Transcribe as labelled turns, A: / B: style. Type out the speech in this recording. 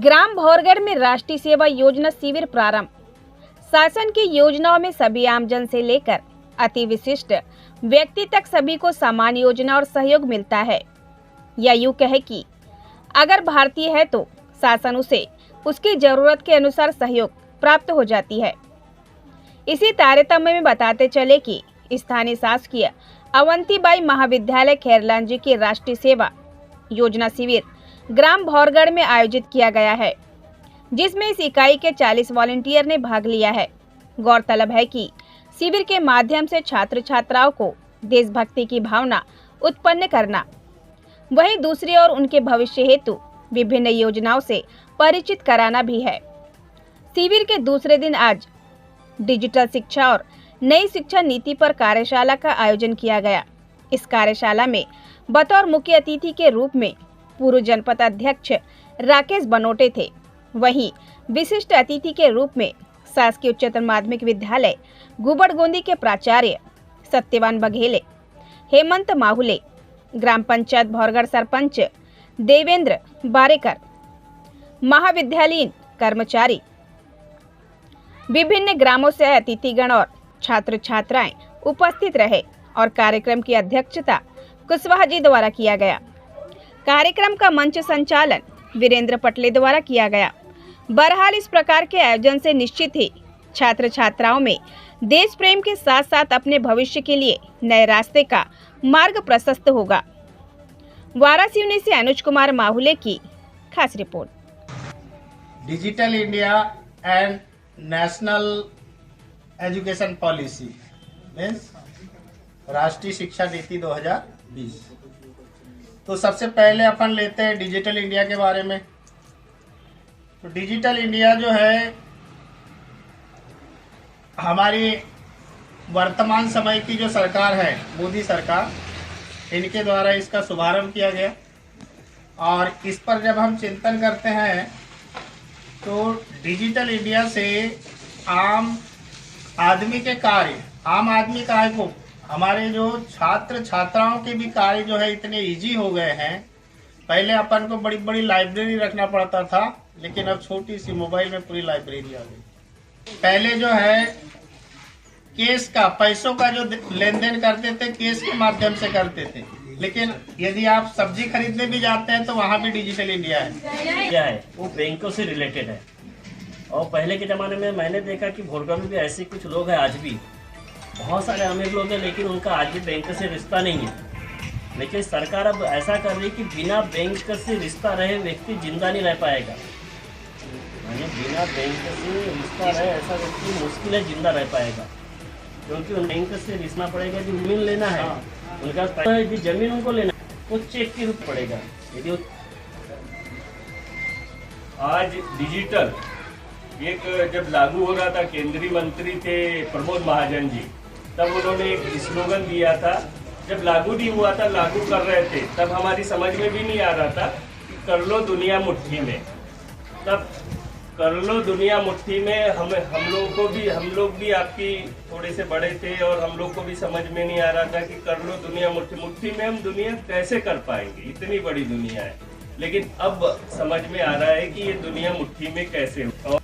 A: ग्राम भौरगढ़ में राष्ट्रीय सेवा योजना शिविर प्रारंभ। शासन की योजनाओं में सभी आमजन से लेकर अति विशिष्ट व्यक्ति तक सभी को समान योजना और सहयोग मिलता है। या यूं कहे कि अगर भारतीय है तो शासन उसे उसकी जरूरत के अनुसार सहयोग प्राप्त हो जाती है। इसी तारतम्य में बताते चले कि स्थानीय शासकीय अवंतीबाई महाविद्यालय खैरलांजी की राष्ट्रीय सेवा योजना शिविर ग्राम भौरगढ़ में आयोजित किया गया है, जिसमें इस इकाई के 40 वॉलंटियर ने भाग लिया है। गौरतलब है कि शिविर के माध्यम से छात्र छात्राओं को देशभक्ति की भावना उत्पन्न करना, वहीं दूसरी ओर उनके भविष्य हेतु विभिन्न योजनाओं से परिचित कराना भी है। शिविर के दूसरे दिन आज डिजिटल शिक्षा और नई शिक्षा नीति पर कार्यशाला का आयोजन किया गया। इस कार्यशाला में बतौर मुख्य अतिथि के रूप में पूर्व जनपद अध्यक्ष राकेश बनोटे थे। वहीं विशिष्ट अतिथि के रूप में शासकीय उच्चतर माध्यमिक विद्यालय गुबड़गोंदी के प्राचार्य सत्यवान बघेले, हेमंत माहुले, ग्राम पंचायत भौरगढ़ सरपंच देवेंद्र बारेकर, महाविद्यालयीन कर्मचारी, विभिन्न ग्रामों से अतिथिगण और छात्र छात्राएं उपस्थित रहे और कार्यक्रम की अध्यक्षता कुशवाहा जी द्वारा किया गया। कार्यक्रम का मंच संचालन वीरेंद्र पटले द्वारा किया गया। बहरहाल इस प्रकार के आयोजन से निश्चित ही छात्र छात्राओं में देश प्रेम के साथ साथ अपने भविष्य के लिए नए रास्ते का मार्ग प्रशस्त होगा। वाराणसी से अनुज कुमार माहुले की खास report.
B: Digital India and national education policy means राष्ट्रीय शिक्षा नीति 2020। तो सबसे पहले अपन लेते हैं डिजिटल इंडिया के बारे में। तो डिजिटल इंडिया जो है हमारी वर्तमान समय की जो सरकार है, मोदी सरकार, इनके द्वारा इसका शुभारंभ किया गया। और इस पर जब हम चिंतन करते हैं तो डिजिटल इंडिया से आम आदमी के कार्य, आम आदमी कार्य को, हमारे जो छात्र छात्राओं के भी कार्य जो है इतने इजी हो गए हैं। पहले अपन को बड़ी बड़ी लाइब्रेरी रखना पड़ता था, लेकिन अब छोटी सी मोबाइल में पूरी लाइब्रेरी आ गई। पहले जो है केस का, पैसों का जो लेन देन करते थे केस के माध्यम से करते थे, लेकिन यदि आप सब्जी खरीदने भी जाते हैं तो वहाँ भी डिजिटल इंडिया है।
C: क्या है वो बैंकों से रिलेटेड है। और पहले के ज़माने में मैंने देखा कि भौरगढ़ में भी ऐसे कुछ लोग हैं, आज भी बहुत सारे अमीर लोग हैं, लेकिन उनका आज भी बैंक से रिश्ता नहीं है। लेकिन सरकार अब ऐसा कर रही है कि बिना बैंक से रिश्ता रहे व्यक्ति जिंदा नहीं रह पाएगा। यानी बिना बैंक से रिश्ता रहे ऐसा व्यक्ति मुश्किल है जिंदा रह पाएगा, क्योंकि उन बैंक से रिश्ता पड़ेगा। यदि जमीन लेना है, उनका यदि जमीन उनको लेना है वो चेक के रूप पड़ेगा। यदि
D: आज डिजिटल एक जब लागू हो रहा था, केंद्रीय मंत्री थे प्रमोद महाजन जी, तब उन्होंने एक स्लोगन दिया था। जब लागू नहीं हुआ था, लागू कर रहे थे, तब हमारी समझ में भी नहीं आ रहा था कि कर लो दुनिया मुट्ठी में। तब कर लो दुनिया मुट्ठी में हम लोग भी आपकी थोड़े से बड़े थे और हम लोग को भी समझ में नहीं आ रहा था कि कर लो दुनिया मुट्ठी में हम दुनिया कैसे कर पाएंगे, इतनी बड़ी दुनिया है। लेकिन अब समझ में आ रहा है कि ये दुनिया मुट्ठी में कैसे हो।